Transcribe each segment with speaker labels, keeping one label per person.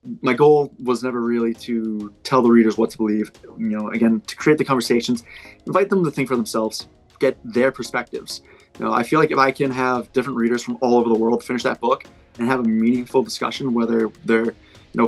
Speaker 1: My goal was never really to tell the readers what to believe. Again, to create the conversations, invite them to think for themselves, get their perspectives. I feel like if I can have different readers from all over the world finish that book and have a meaningful discussion, whether their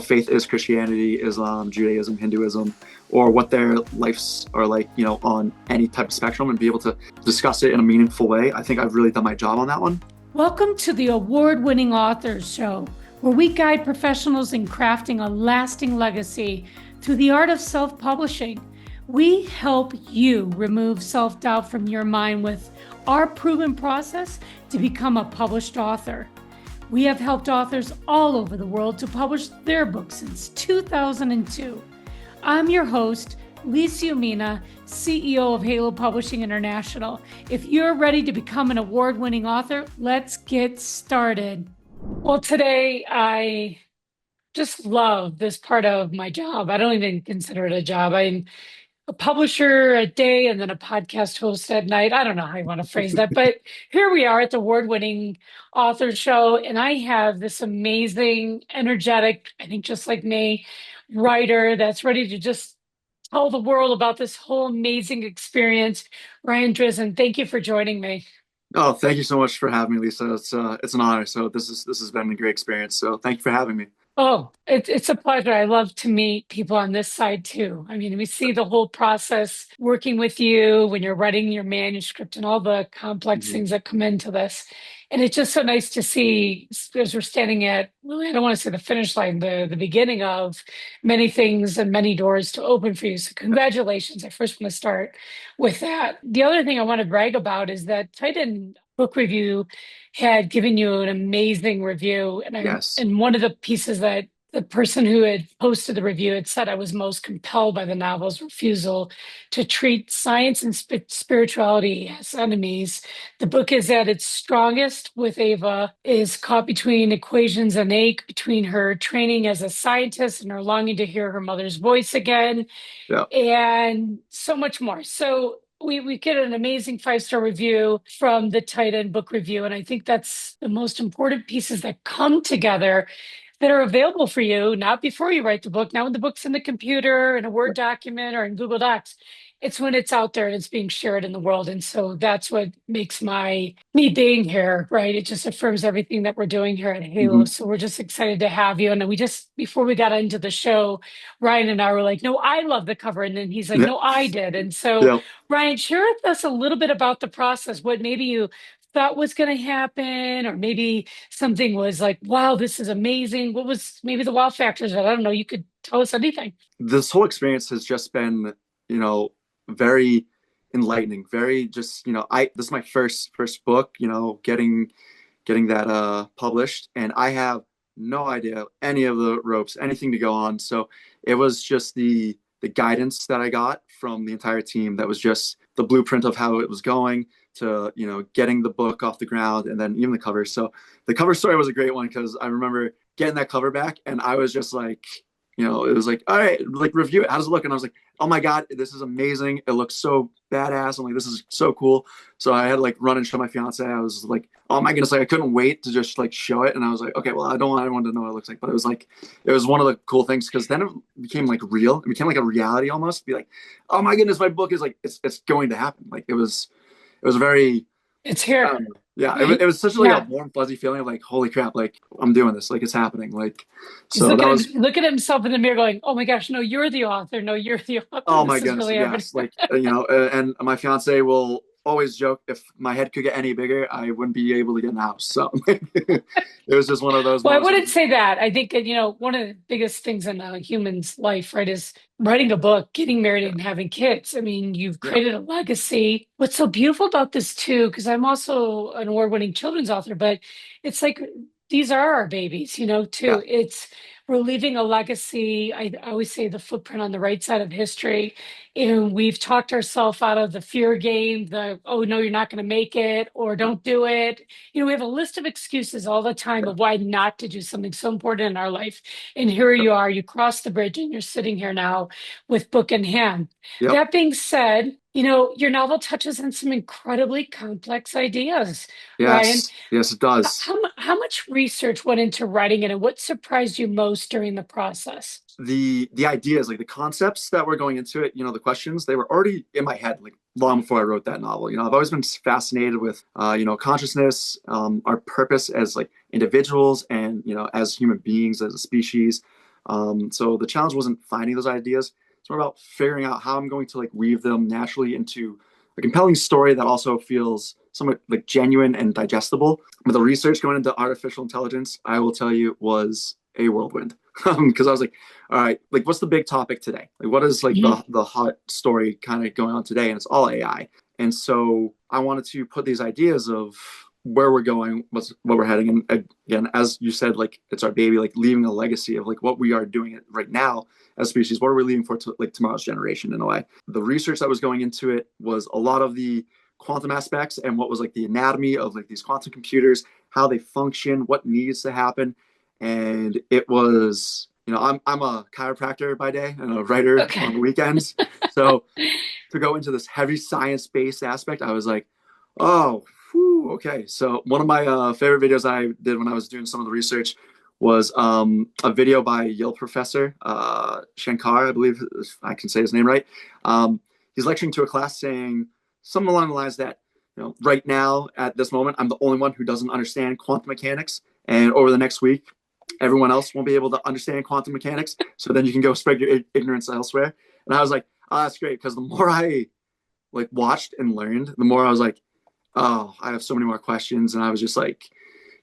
Speaker 1: faith is Christianity, Islam, Judaism, Hinduism, or what their lives are like, on any type of spectrum, and be able to discuss it in a meaningful way, I think I've really done my job on that one.
Speaker 2: Welcome to the award-winning Authors Show, where we guide professionals in crafting a lasting legacy through the art of self-publishing. We help you remove self-doubt from your mind with our proven process to become a published author. We have helped authors all over the world to publish their books since 2002. I'm your host, Lisa Umina, CEO of Halo Publishing International. If you're ready to become an award-winning author, let's get started. Well, today I just love this part of my job. I don't even consider it a job. I'm a publisher at day and then a podcast host at night. I don't know how you want to phrase that, but here we are at the award-winning author show, and I have this amazing, energetic, I think just like me, writer that's ready to just tell the world about this whole amazing experience. Ryan Drizen, thank you for joining me.
Speaker 1: Oh, thank you so much for having me, Lisa. It's an honor. So this has been a great experience. So thank you for having me.
Speaker 2: Oh, it's a pleasure. I love to meet people on this side too. I mean, we see the whole process working with you when you're writing your manuscript and all the complex
Speaker 1: Mhm.
Speaker 2: things that come into this. And it's just so nice to see as we're standing at, really, I don't want to say the finish line, the beginning of many things and many doors to open for you. So congratulations. I first want to start with that. The other thing I want to brag about is that Titan Book Review had given you an amazing review.
Speaker 1: Yes.
Speaker 2: And one of the pieces that the person who had posted the review had said, I was most compelled by the novel's refusal to treat science and spirituality as enemies. The book is at its strongest with Ava is caught between equations and ache between her training as a scientist and her longing to hear her mother's voice again,
Speaker 1: Yeah.
Speaker 2: and so much more. So we get an amazing 5-star review from the Titan Book Review, and I think that's the most important pieces that come together that are available for you, not before you write the book, not when the book's in the computer, in a Word document, or in Google Docs. It's when it's out there and it's being shared in the world. And so that's what makes me being here, right? It just affirms everything that we're doing here at Halo.
Speaker 1: Hmm.
Speaker 2: So we're just excited to have you. And we just, before we got into the show, Ryan and I were like, no, I love the cover. And then he's like,
Speaker 1: Yeah.
Speaker 2: no, I did. And so,
Speaker 1: Yeah.
Speaker 2: Ryan, share with us a little bit about the process, what maybe you thought was going to happen, or maybe something was like, wow, this is amazing. What was maybe the wow factors? I don't know. You could tell us anything.
Speaker 1: This whole experience has just been, you know, very enlightening. Very just, I this is my first book, getting that published, and I have no idea any of the ropes, anything to go on. So it was just the guidance that I got from the entire team that was just the blueprint of how it was going to, getting the book off the ground, and then even the cover. So the cover story was a great one because I remember getting that cover back and I was just like, it was like, all right, like review it. How does it look? And I was like, oh my God, this is amazing. It looks so badass. I'm like, this is so cool. So I had to like run and show my fiance. I was like, oh my goodness, like I couldn't wait to just like show it. And I was like, okay, well, I don't want anyone to know what it looks like, but it was one of the cool things because then it became like real. It became like a reality almost. Be like, oh my goodness, my book is like, it's going to happen. Like it was very,
Speaker 2: It's here.
Speaker 1: yeah, it was such like a
Speaker 2: Yeah.
Speaker 1: warm, fuzzy feeling of like, holy crap, like I'm doing this, like it's happening. Like,
Speaker 2: He's
Speaker 1: so that was,
Speaker 2: looking at himself in the mirror going, oh my gosh, no, you're the author. No, you're the author.
Speaker 1: oh my
Speaker 2: This is
Speaker 1: goodness,
Speaker 2: really happening.
Speaker 1: yes. Like, and my fiance will always joke if my head could get any bigger, I wouldn't be able to get in the house. So it was just one of those
Speaker 2: Well, I
Speaker 1: moments.
Speaker 2: wouldn't say that. I think that, one of the biggest things in a human's life, right, is writing a book, getting married,
Speaker 1: Yeah,
Speaker 2: and having kids. I mean, you've
Speaker 1: yeah,
Speaker 2: created a legacy. What's so beautiful about this, too, because I'm also an award-winning children's author, but it's like these are our babies,
Speaker 1: yeah,
Speaker 2: too. We're leaving a legacy. I always say the footprint on the right side of history. And we've talked ourselves out of the fear game, oh, no, you're not going to make it, or don't do it. We have a list of excuses all the time
Speaker 1: yeah,
Speaker 2: of why not to do something so important in our life. And here
Speaker 1: yep,
Speaker 2: you are, you cross the bridge and you're sitting here now with book in hand.
Speaker 1: yep.
Speaker 2: That being said, Your novel touches on some incredibly complex ideas, Ryan.
Speaker 1: Yes, yes, it does.
Speaker 2: How much research went into writing it, and what surprised you most during the process?
Speaker 1: The ideas, like the concepts that were going into it, the questions, they were already in my head like long before I wrote that novel. I've always been fascinated with consciousness, our purpose as like individuals, and as human beings, as a species. So the challenge wasn't finding those ideas. It's more about figuring out how I'm going to like weave them naturally into a compelling story that also feels somewhat like genuine and digestible. But the research going into artificial intelligence, I will tell you, was a whirlwind. Because I was like, all right, like what's the big topic today? Like what is like
Speaker 2: Mhm.
Speaker 1: the hot story kind of going on today? And it's all AI. And so I wanted to put these ideas of where we're going, what we're heading. And again, as you said, like it's our baby, like leaving a legacy of like what we are doing right now as a species. What are we leaving for like tomorrow's generation in a way? The research that was going into it was a lot of the quantum aspects and what was like the anatomy of like these quantum computers, how they function, what needs to happen. And it was, I'm a chiropractor by day and a writer
Speaker 2: Okay.
Speaker 1: on the weekends. So to go into this heavy science based aspect, I was like, oh, whew, okay. So one of my favorite videos I did when I was doing some of the research was a video by Yale professor Shankar, I believe if I can say his name right. He's lecturing to a class saying something along the lines that, right now at this moment, I'm the only one who doesn't understand quantum mechanics, and over the next week, everyone else won't be able to understand quantum mechanics. So then you can go spread your ignorance elsewhere. And I was like, oh, that's great, because the more I like watched and learned, the more I was like, oh, I have so many more questions, and I was just like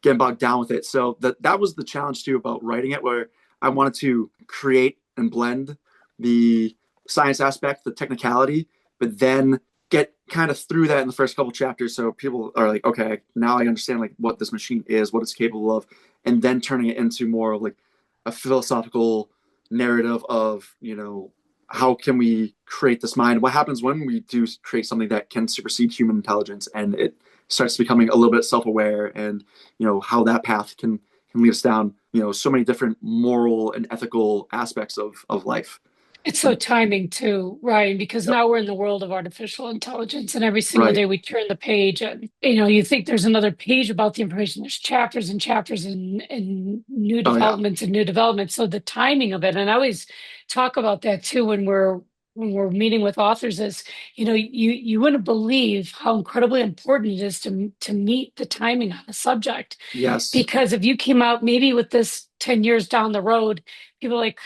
Speaker 1: getting bogged down with it. So that was the challenge too about writing it, where I wanted to create and blend the science aspect, the technicality, but then get kind of through that in the first couple chapters, so people are like, okay, now I understand like what this machine is, what it's capable of, and then turning it into more of like a philosophical narrative of how can we create this mind? What happens when we do create something that can supersede human intelligence and it starts becoming a little bit self-aware, and how that path can lead us down so many different moral and ethical aspects of life.
Speaker 2: It's so timing too, Ryan, because
Speaker 1: Yep.
Speaker 2: now we're in the world of artificial intelligence, and every single
Speaker 1: Right.
Speaker 2: day we turn the page and you think there's another page about the information. There's chapters and chapters and new
Speaker 1: Oh yeah.
Speaker 2: developments and new developments. So the timing of it, and I always talk about that too when we're meeting with authors, is you wouldn't believe how incredibly important it is to meet the timing on a subject.
Speaker 1: Yes.
Speaker 2: Because if you came out maybe with this 10 years down the road, people are like,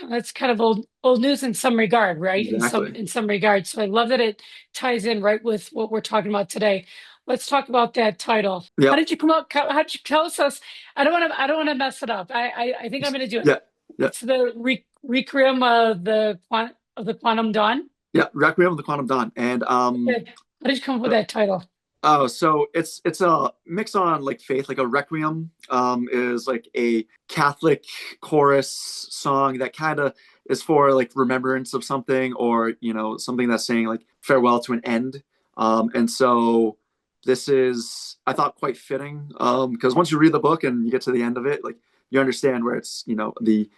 Speaker 2: that's kind of old news in some regard, right?
Speaker 1: Exactly.
Speaker 2: In some regard. So I love that it ties in right with what we're talking about today. Let's talk about that title. How
Speaker 1: Yep.
Speaker 2: did you come up? How did you tell us? I don't want to mess it up. I think I'm going to do it.
Speaker 1: Yeah. Yeah.
Speaker 2: It's the Requiem of the Quantum Dawn.
Speaker 1: Yeah. Requiem of the Quantum Dawn. And
Speaker 2: Okay. How did you come up with
Speaker 1: so,
Speaker 2: that title?
Speaker 1: oh, so it's a mix on like faith, like a requiem is like a Catholic chorus song that kind of is for like remembrance of something, or something that's saying like farewell to an end. And so this is, I thought, quite fitting, because once you read the book and you get to the end of it, like you understand where it's the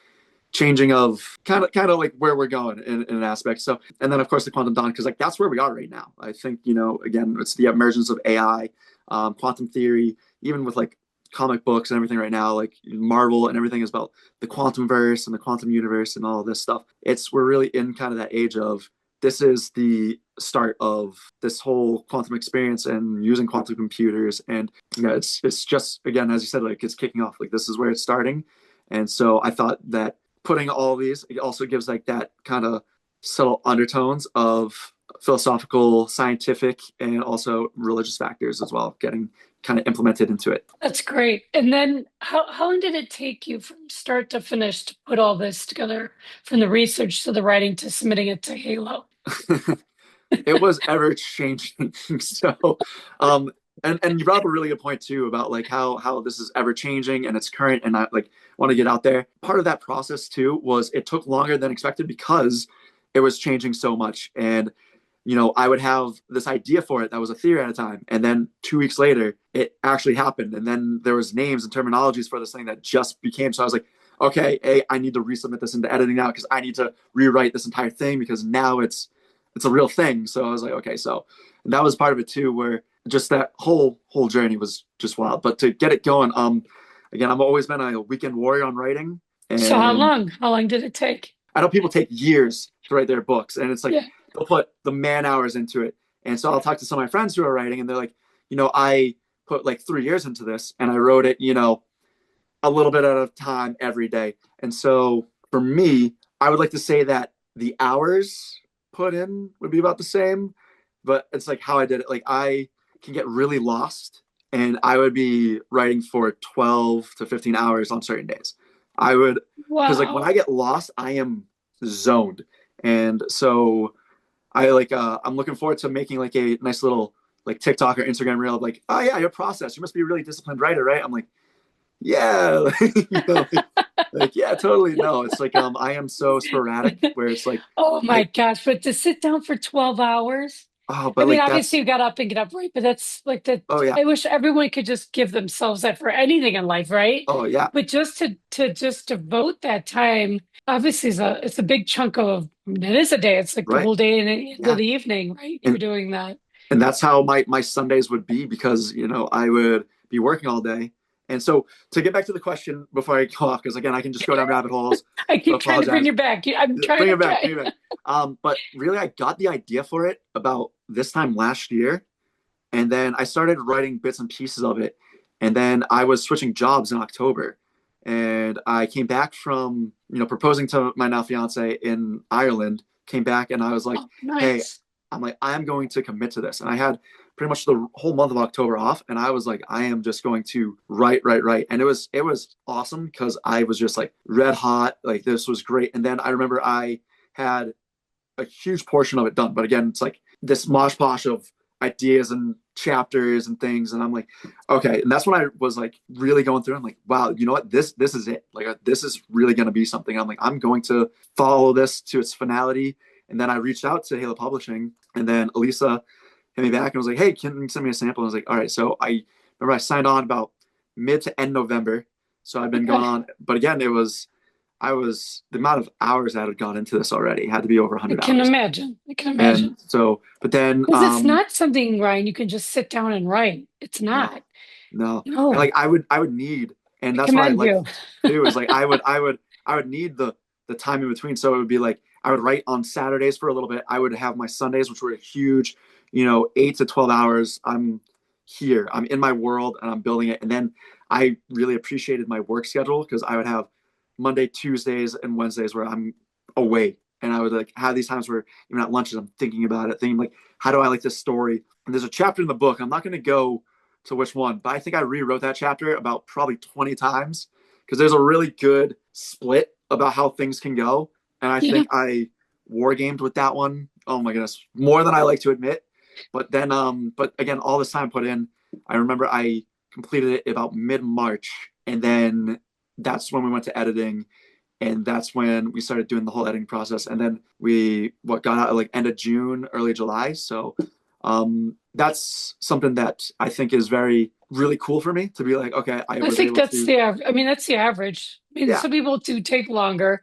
Speaker 1: changing of kind of like where we're going in an aspect. So, and then of course the quantum dawn, because like that's where we are right now. I think again, it's the emergence of AI, quantum theory, even with like comic books and everything right now, like Marvel and everything is about the quantum verse and the quantum universe and all of this stuff. We're really in kind of that age of, this is the start of this whole quantum experience and using quantum computers. And it's just, again, as you said, like it's kicking off, like this is where it's starting. And so I thought that putting all these, it also gives like that kind of subtle undertones of philosophical, scientific, and also religious factors as well, getting kind of implemented into it.
Speaker 2: That's great. And then how long did it take you from start to finish to put all this together, from the research to the writing to submitting it to Halo?
Speaker 1: It was ever changing. So, um, and you brought up a really good point too about like how this is ever changing and it's current, and I like want to get out there. Part of that process too was it took longer than expected because it was changing so much. And I would have this idea for it that was a theory at a time, and then 2 weeks later, it actually happened. And then there was names and terminologies for this thing that just became. So I was like, okay, I need to resubmit this into editing now because I need to rewrite this entire thing because now it's it's a real thing. So I was like, okay, so and that was part of it too, where just that whole journey was just wild. But to get it going, again, I've always been a weekend warrior on writing,
Speaker 2: So how
Speaker 1: and
Speaker 2: long? How long did it take?
Speaker 1: I know people take years to write their books, and it's like
Speaker 2: Yeah.
Speaker 1: they'll put the man hours into it. And so I'll talk to some of my friends who are writing, and they're like, I put like 3 years into this, and I wrote it, a little bit at a time every day. And so for me, I would like to say that the hours put in would be about the same, but it's like how I did it. Like I can get really lost and I would be writing for 12 to 15 hours on certain days. I would, because like when
Speaker 2: Wow.
Speaker 1: I get lost, I am zoned. And so I'm looking forward to making like a nice little like TikTok or Instagram reel of like, oh yeah, your process. You must be a really disciplined writer, right? I'm like, yeah, yeah, totally. No, it's like I am so sporadic where it's like
Speaker 2: Oh
Speaker 1: I
Speaker 2: my gosh, but to sit down for 12 hours?
Speaker 1: oh,
Speaker 2: I
Speaker 1: but
Speaker 2: mean,
Speaker 1: like
Speaker 2: obviously
Speaker 1: that's
Speaker 2: you got up and get up, right? But that's like the
Speaker 1: oh yeah,
Speaker 2: I wish everyone could just give themselves that for anything in life, right?
Speaker 1: oh yeah,
Speaker 2: But just to just devote that time, obviously it's a big chunk of it is a day. It's like the
Speaker 1: right,
Speaker 2: whole day and the end of
Speaker 1: yeah,
Speaker 2: the evening, right? You're
Speaker 1: and
Speaker 2: doing that.
Speaker 1: and that's how my Sundays would be because I would be working all day. And so to get back to the question before I go off, because again I can just go down rabbit holes.
Speaker 2: I
Speaker 1: So
Speaker 2: keep trying to bring
Speaker 1: apologize.
Speaker 2: you back. I'm trying,
Speaker 1: Bring it
Speaker 2: I'm
Speaker 1: back,
Speaker 2: trying.
Speaker 1: bring it back. But really, I got the idea for it about this time last year, and then I started writing bits and pieces of it, and then I was switching jobs in October, and I came back from proposing to my now fiance in Ireland. Came back, and I was like,
Speaker 2: Oh,
Speaker 1: hey,
Speaker 2: nice.
Speaker 1: I'm going to commit to this, and I had pretty much the whole month of October off, and I was like, I am just going to write, and it was awesome because I was just like red hot, like this was great. And then I remember I had a huge portion of it done, but again, it's like this mosh posh of ideas and chapters and things, and I'm like, okay. And that's when I was like really going through. I'm like, wow, you know what? This is it. Like this is really going to be something. I'm like, I'm going to follow this to its finality. And then I reached out to Halo Publishing, and then Elisa hit me back and was like, hey, can you send me a sample? And I was like, all right. So I remember I signed on about mid to end November. So I've been going
Speaker 2: Okay.
Speaker 1: on, but again, I was the amount of hours that had gone into this already had to be over
Speaker 2: I
Speaker 1: 100
Speaker 2: can
Speaker 1: hours.
Speaker 2: imagine. I can
Speaker 1: And
Speaker 2: imagine.
Speaker 1: so, but then,
Speaker 2: Because it's not something, Ryan, you can just sit down and write. It's
Speaker 1: no,
Speaker 2: not.
Speaker 1: no. And
Speaker 2: No.
Speaker 1: like I would need, and
Speaker 2: I
Speaker 1: that's what I
Speaker 2: commend
Speaker 1: like
Speaker 2: you.
Speaker 1: to do is like I would need the time in between. So it would be like I would write on Saturdays for a little bit. I would have my Sundays, which were a huge, 8 to 12 hours. I'm here, I'm in my world and I'm building it. And then I really appreciated my work schedule because I would have Monday, Tuesdays, and Wednesdays where I'm away. And I would like have these times where even at lunches I'm thinking about it, thinking like, how do I like this story? And there's a chapter in the book. I'm not going to go to which one, but I think I rewrote that chapter about probably 20 times because there's a really good split about how things can go. And I
Speaker 2: Yeah.
Speaker 1: think I war gamed with that one. Oh my goodness, more than I like to admit. But then, but again, all this time put in, I remember I completed it about mid March, and then that's when we went to editing, and that's when we started doing the whole editing process. And then we what got out like end of June, early July. So that's something that I think is very really cool for me to be like, okay, I
Speaker 2: I
Speaker 1: was
Speaker 2: think
Speaker 1: able
Speaker 2: that's
Speaker 1: to,
Speaker 2: the average. I mean, that's the average. I mean,
Speaker 1: yeah,
Speaker 2: some people do take longer,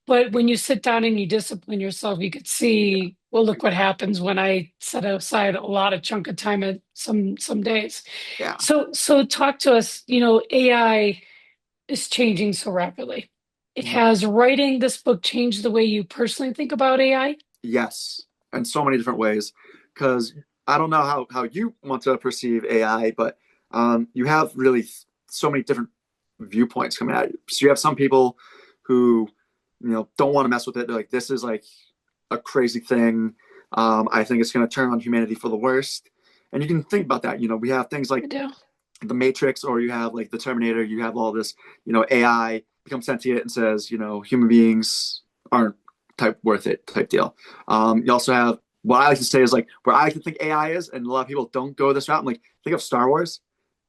Speaker 2: but when you sit down and you discipline yourself, you could
Speaker 1: yeah,
Speaker 2: see, well, look what
Speaker 1: exactly,
Speaker 2: happens when I set aside a lot of chunk of time at some days.
Speaker 1: yeah,
Speaker 2: So talk to us, AI is changing so rapidly. It
Speaker 1: mhm.
Speaker 2: has writing this book changed the way you personally think about AI?
Speaker 1: Yes, in so many different ways. Because I don't know how you want to perceive AI, but you have really so many different viewpoints coming at you. So you have some people who don't want to mess with it. They're like, this is like a crazy thing. I think it's going to turn on humanity for the worst. And you can think about that. We have things
Speaker 2: I
Speaker 1: like
Speaker 2: do.
Speaker 1: the Matrix, or you have like the Terminator. You have all this, AI becomes sentient and says, human beings aren't type worth it type deal. You also have what I like to say is like where I like to think AI is, and a lot of people don't go this route. I'm like, think of Star Wars,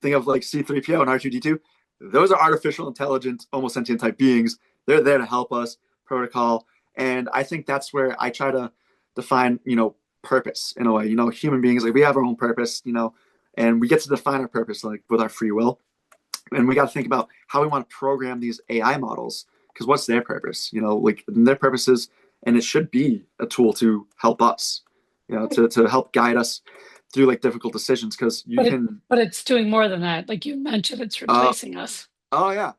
Speaker 1: think of like C-3PO and R2-D2. Those are artificial intelligence, almost sentient type beings. They're there to help us, protocol. And I think that's where I try to define, purpose in a way. Human beings, like we have our own purpose, and we get to define our purpose like with our free will. And we got to think about how we want to program these AI models because what's their purpose? Like their purpose is, and it should be a tool to help us. to help guide us through like difficult decisions. Because you
Speaker 2: But it
Speaker 1: can,
Speaker 2: but it's doing more than that. Like you mentioned, it's
Speaker 1: uh,
Speaker 2: replacing us.
Speaker 1: oh yeah,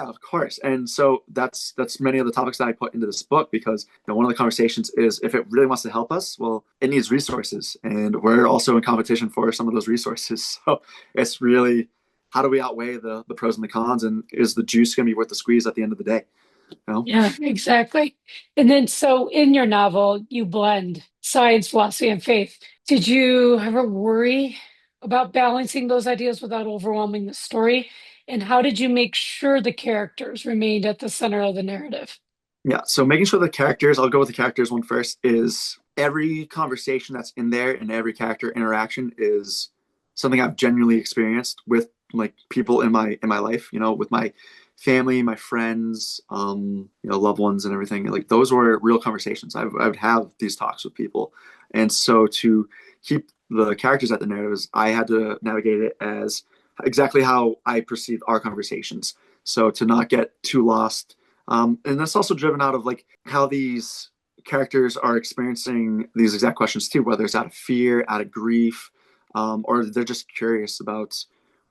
Speaker 1: of course. And so that's many of the topics that I put into this book because one of the conversations is if it really wants to help us, well, it needs resources, and we're also in competition for some of those resources. So it's really how do we outweigh the pros and the cons, and is the juice going to be worth the squeeze at the end of the day? You know?
Speaker 2: Yeah, exactly. And then, so in your novel, you blend science, philosophy, and faith. Did you ever worry about balancing those ideas without overwhelming the story? And how did you make sure the characters remained at the center of the narrative?
Speaker 1: Yeah. So making sure the characters, I'll go with the characters one first, is every conversation that's in there and every character interaction is something I've genuinely experienced with like people in my life, with my family, my friends, loved ones and everything. Like those were real conversations. I would have these talks with people. And so to keep the characters at the narratives, I had to navigate it as exactly how I perceived our conversations. So to not get too lost, and that's also driven out of like how these characters are experiencing these exact questions too, whether it's out of fear, out of grief, or they're just curious about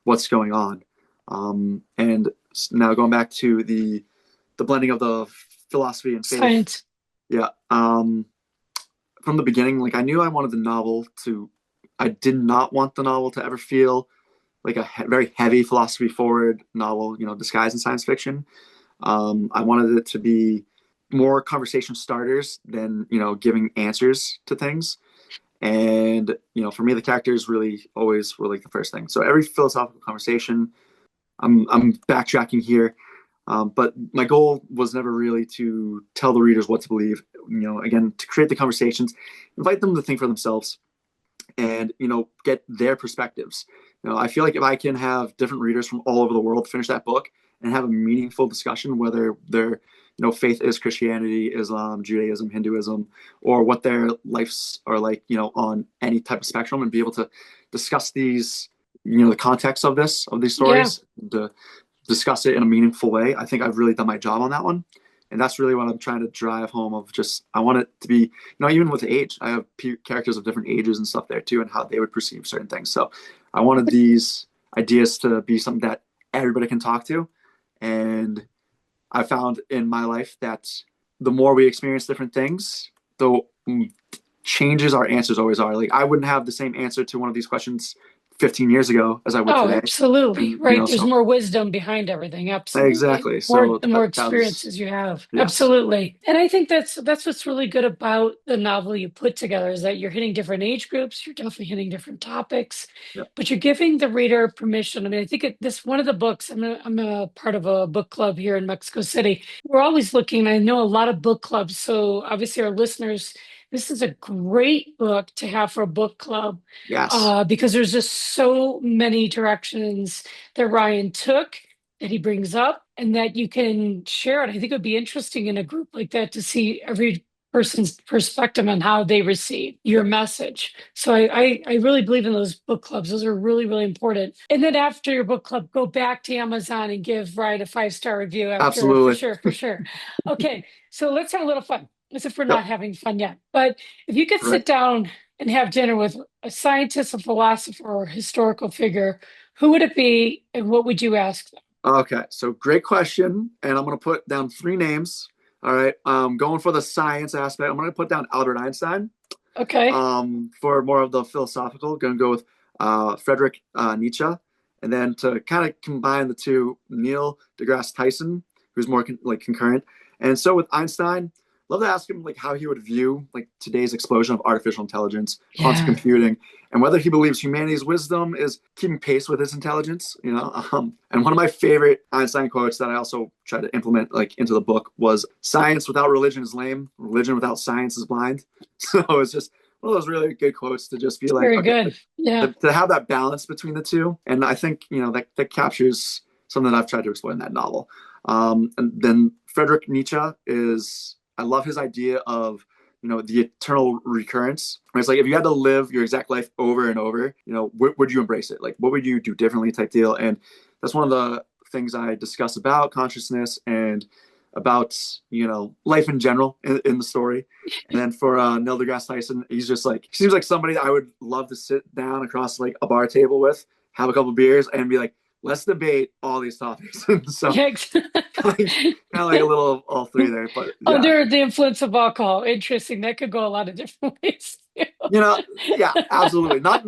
Speaker 1: what's going on. And now going back to the blending of the philosophy and faith,
Speaker 2: Science.
Speaker 1: yeah. From the beginning, like I knew I wanted the novel to. I did not want the novel to ever feel like a very heavy philosophy forward novel, disguised in science fiction. I wanted it to be more conversation starters than giving answers to things. And for me, the characters really always were like the first thing. So every philosophical conversation, I'm backtracking here, but my goal was never really to tell the readers what to believe. Again, to create the conversations, invite them to think for themselves, and get their perspectives. I feel like if I can have different readers from all over the world finish that book and have a meaningful discussion, whether their faith is Christianity, Islam, Judaism, Hinduism, or what their lives are like, on any type of spectrum, and be able to discuss these, the context of these
Speaker 2: Yeah.
Speaker 1: stories, to discuss it in a meaningful way. I think I've really done my job on that one. And that's really what I'm trying to drive home of just, I want it to be, even with age, I have characters of different ages and stuff there too, and how they would perceive certain things. So I wanted these ideas to be something that everybody can talk to. And I found in my life that the more we experience different things, the changes our answers always are. Like I wouldn't have the same answer to one of these questions 15 years ago as I would
Speaker 2: Oh,
Speaker 1: today.
Speaker 2: absolutely.
Speaker 1: And,
Speaker 2: Right. There's
Speaker 1: so
Speaker 2: more wisdom behind everything. Absolutely.
Speaker 1: exactly.
Speaker 2: More
Speaker 1: So
Speaker 2: the more
Speaker 1: that was,
Speaker 2: experiences you have.
Speaker 1: yes.
Speaker 2: Absolutely. And I think that's what's really good about the novel you put together is that you're hitting different age groups, you're definitely hitting different topics,
Speaker 1: Yeah.
Speaker 2: but you're giving the reader permission. I mean, I think this one of the books, I'm a part of a book club here in Mexico City. We're always looking, I know a lot of book clubs, so obviously our listeners, this is a great book to have for a book club
Speaker 1: Yes.
Speaker 2: because there's just so many directions that Ryan took that he brings up and that you can share it. I think it would be interesting in a group like that to see every person's perspective on how they receive your
Speaker 1: Yep.
Speaker 2: message. So I really believe in those book clubs. Those are really, really important. And then after your book club, go back to Amazon and give Ryan a 5-star review after, for
Speaker 1: Absolutely.
Speaker 2: sure, for sure. Okay, so let's have a little fun, as if we're not
Speaker 1: Yep.
Speaker 2: having fun yet. But if you could
Speaker 1: Right.
Speaker 2: sit down and have dinner with a scientist, a philosopher, or a historical figure, who would it be and what would you ask them?
Speaker 1: Okay. So great question. And I'm going to put down three names. All right. Going for the science aspect, I'm going to put down Albert Einstein.
Speaker 2: Okay.
Speaker 1: For more of the philosophical, going to go with Friedrich Nietzsche. And then to kind of combine the two, Neil deGrasse Tyson, who's more like concurrent. And so with Einstein, love to ask him like how he would view like today's explosion of artificial intelligence, quantum
Speaker 2: Yeah.
Speaker 1: computing, and whether he believes humanity's wisdom is keeping pace with its intelligence. And one of my favorite Einstein quotes that I also try to implement like into the book was, "Science without religion is lame. Religion without science is blind." So it's just one of those really good quotes to just be
Speaker 2: It's
Speaker 1: like,
Speaker 2: very
Speaker 1: okay,
Speaker 2: good. Yeah.
Speaker 1: to have that balance between the two. And I think, that captures something that I've tried to explore in that novel. And then Friedrich Nietzsche is, I love his idea of, the eternal recurrence. It's like if you had to live your exact life over and over, would you embrace it? Like, what would you do differently type deal? And that's one of the things I discuss about consciousness and about life in general in the story. And then for Neil deGrasse Tyson, he's just like he seems like somebody I would love to sit down across like a bar table with, have a couple beers, and be like, let's debate all these topics. So
Speaker 2: Yeah.
Speaker 1: kind of like a little of all three there, but yeah,
Speaker 2: Under the influence of alcohol. Interesting. That could go a lot of different ways too.
Speaker 1: you know, yeah, absolutely, not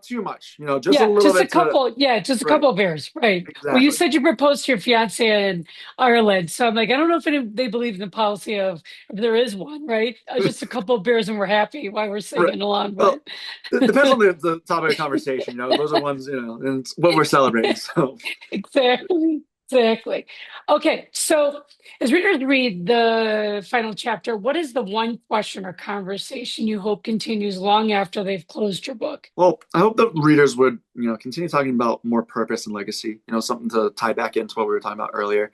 Speaker 1: too much, just a
Speaker 2: Yeah,
Speaker 1: little
Speaker 2: just a
Speaker 1: bit to
Speaker 2: couple. Yeah, just a
Speaker 1: right,
Speaker 2: couple of beers. Right. Well, you
Speaker 1: exactly.
Speaker 2: said you proposed to your fiance in Ireland. So I'm like, I don't know if they believe in the policy of if there is one, right? Just a couple of beers and we're happy while we're
Speaker 1: Right.
Speaker 2: singing along.
Speaker 1: Well,
Speaker 2: But
Speaker 1: it depends on the topic of conversation. Those are ones, and it's what we're celebrating. So,
Speaker 2: exactly. Exactly. Okay. So as readers read the final chapter, what is the one question or conversation you hope continues long after they've closed your book?
Speaker 1: well, I hope the readers would, continue talking about more purpose and legacy. Something to tie back into what we were talking about earlier.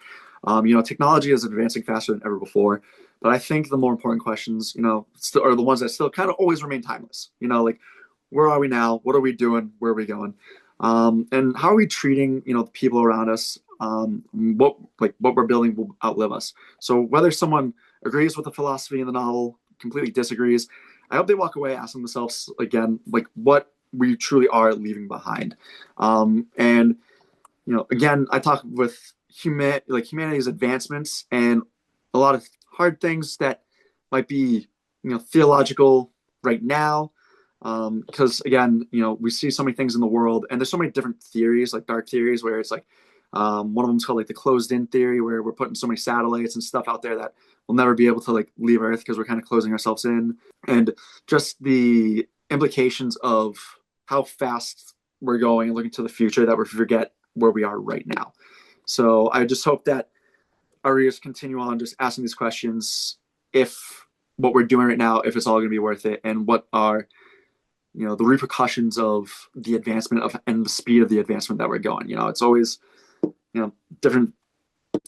Speaker 1: Technology is advancing faster than ever before, but I think the more important questions, still are the ones that still kind of always remain timeless. Like where are we now? What are we doing? Where are we going? And how are we treating, the people around us? What we're building will outlive us. So whether someone agrees with the philosophy in the novel, completely disagrees, I hope they walk away asking themselves again, like what we truly are leaving behind. And again, I talk with humanity's advancements and a lot of hard things that might be theological right now, because again, we see so many things in the world, and there's so many different theories, like dark theories, where it's like one of them is called like the closed-in theory, where we're putting so many satellites and stuff out there that we'll never be able to like leave Earth because we're kind of closing ourselves in, and just the implications of how fast we're going and looking to the future that we forget where we are right now. So I just hope that our readers continue on just asking these questions, if what we're doing right now, if it's all going to be worth it, and what are the repercussions of the advancement of and the speed of the advancement that we're going. It's always different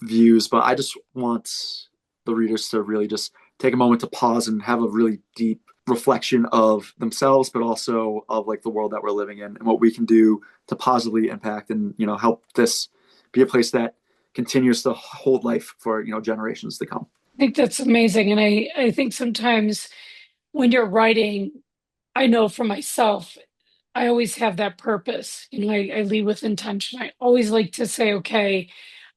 Speaker 1: views, but I just want the readers to really just take a moment to pause and have a really deep reflection of themselves, but also of like the world that we're living in and what we can do to positively impact and help this be a place that continues to hold life for generations to come.
Speaker 2: I think that's amazing. And I think sometimes when you're writing, I know for myself, I always have that purpose. I lead with intention. I always like to say, okay,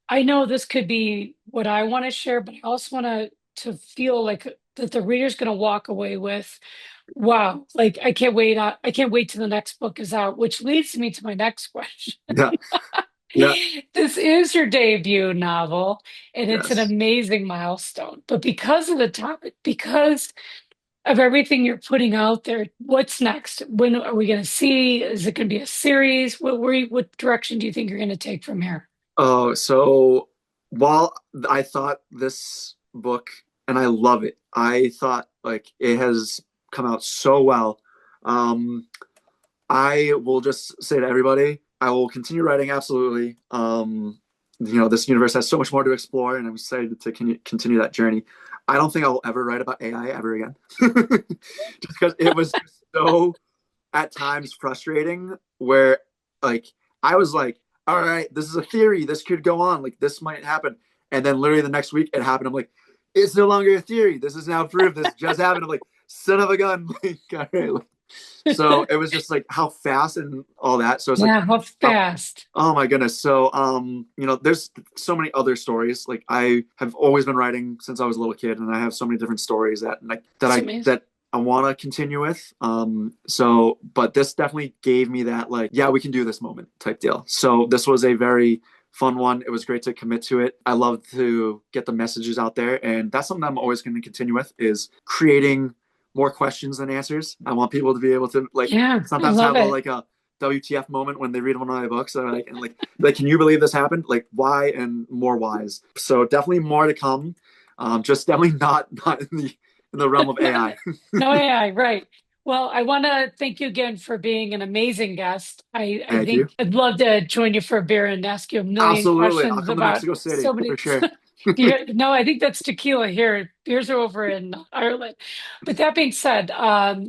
Speaker 2: I know this could be what I want to share, but I also want to feel like that the reader's going to walk away with, wow, like I can't wait. I can't wait till the next book is out, which leads me to my next question.
Speaker 1: Yeah. Yeah.
Speaker 2: This is your debut novel, and it's an
Speaker 1: Yes.
Speaker 2: amazing milestone. But because of the topic, because of everything you're putting out there, what's next? When are we going to see? Is it going to be a series? What direction do you think you're going to take from here?
Speaker 1: Oh, so while I thought this book, and I love it, I thought like it has come out so well. Um, I will just say to everybody, I will continue writing absolutely. This universe has so much more to explore, and I'm excited to continue that journey. I don't think I will ever write about AI ever again, just because it was just so at times frustrating. Where like I was like, all right, this is a theory, this could go on, like this might happen, and then literally the next week it happened. I'm like, it's no longer a theory. This is now proof. This just happened. I'm like, son of a gun. Like, all right, like, so it was just like how fast and all that. So it's like,
Speaker 2: Yeah, how
Speaker 1: oh,
Speaker 2: fast?
Speaker 1: oh my goodness. So there's so many other stories. Like I have always been writing since I was a little kid, and I have so many different stories that like that
Speaker 2: It's
Speaker 1: I
Speaker 2: amazing.
Speaker 1: that I want to continue with. So but this definitely gave me that like, yeah, we can do this moment type deal. So this was a very fun one. It was great to commit to it. I love to get the messages out there, and that's something I'm always going to continue with is creating more questions than answers. I want people to be able to like
Speaker 2: Yeah, I
Speaker 1: sometimes
Speaker 2: love
Speaker 1: have a
Speaker 2: it.
Speaker 1: like a WTF moment when they read one of my books. They're like, and like, can you believe this happened? Like, why and more whys. So definitely more to come. Just definitely not in the realm of AI.
Speaker 2: No AI, right. Well, I want to thank you again for being an amazing guest. I
Speaker 1: Thank you.
Speaker 2: think I'd love to join you for a beer and ask you a million
Speaker 1: Absolutely, I'll
Speaker 2: questions
Speaker 1: come to
Speaker 2: about
Speaker 1: Mexico
Speaker 2: so
Speaker 1: City
Speaker 2: many
Speaker 1: for sure.
Speaker 2: Yeah, no, I think that's tequila here. Beers are over in Ireland. But that being said,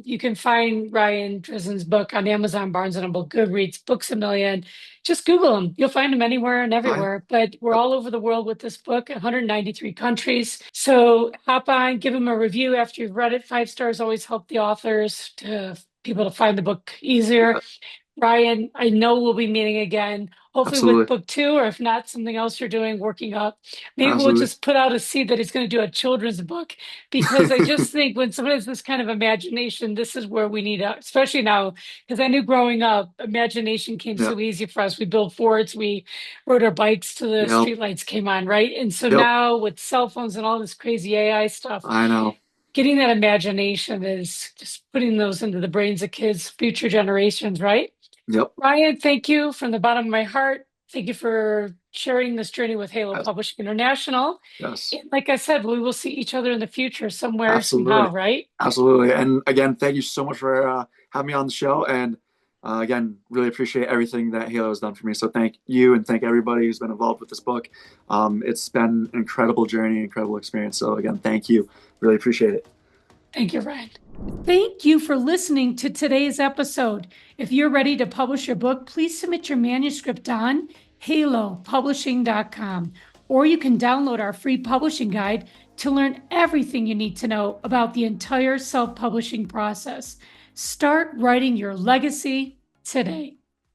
Speaker 2: you can find Ryan Drizen's book on Amazon, Barnes and Noble, Goodreads, Books a Million. Just Google them. You'll find them anywhere and
Speaker 1: Oh, yeah.
Speaker 2: everywhere. But we're
Speaker 1: Yep.
Speaker 2: all over the world with this book, 193 countries. So hop on, give them a review after you've read it. 5 stars always help the authors to people to find the book easier.
Speaker 1: Yeah,
Speaker 2: Ryan, I know we'll be meeting again, hopefully with
Speaker 1: absolutely.
Speaker 2: book two, or if not, something else you're doing, working up. Maybe we'll
Speaker 1: Absolutely.
Speaker 2: just put out a seed that he's going to do a children's book because I just think when someone has this kind of imagination, this is where we need, especially now, because I knew growing up, imagination came
Speaker 1: Yeah.
Speaker 2: so easy for us. We built forts, we rode our bikes till the
Speaker 1: Yep.
Speaker 2: streetlights came on, right? And so
Speaker 1: Yep.
Speaker 2: now with cell phones and all this crazy AI stuff,
Speaker 1: I know.
Speaker 2: getting that imagination is just putting those into the brains of kids, future generations, right?
Speaker 1: Yep.
Speaker 2: Ryan, thank you from the bottom of my heart. Thank you for sharing this journey with Halo
Speaker 1: Yes.
Speaker 2: Publishing International.
Speaker 1: Yes.
Speaker 2: And like I said, we will see each other in the future somewhere,
Speaker 1: Absolutely.
Speaker 2: somehow, right?
Speaker 1: Absolutely. And again, thank you so much for having me on the show. And again, really appreciate everything that Halo has done for me. So thank you and thank everybody who's been involved with this book. It's been an incredible journey, incredible experience. So again, thank you. Really appreciate it.
Speaker 2: Thank you, Ryan. Thank you for listening to today's episode. If you're ready to publish your book, please submit your manuscript on halopublishing.com, or you can download our free publishing guide to learn everything you need to know about the entire self-publishing process. Start writing your legacy today.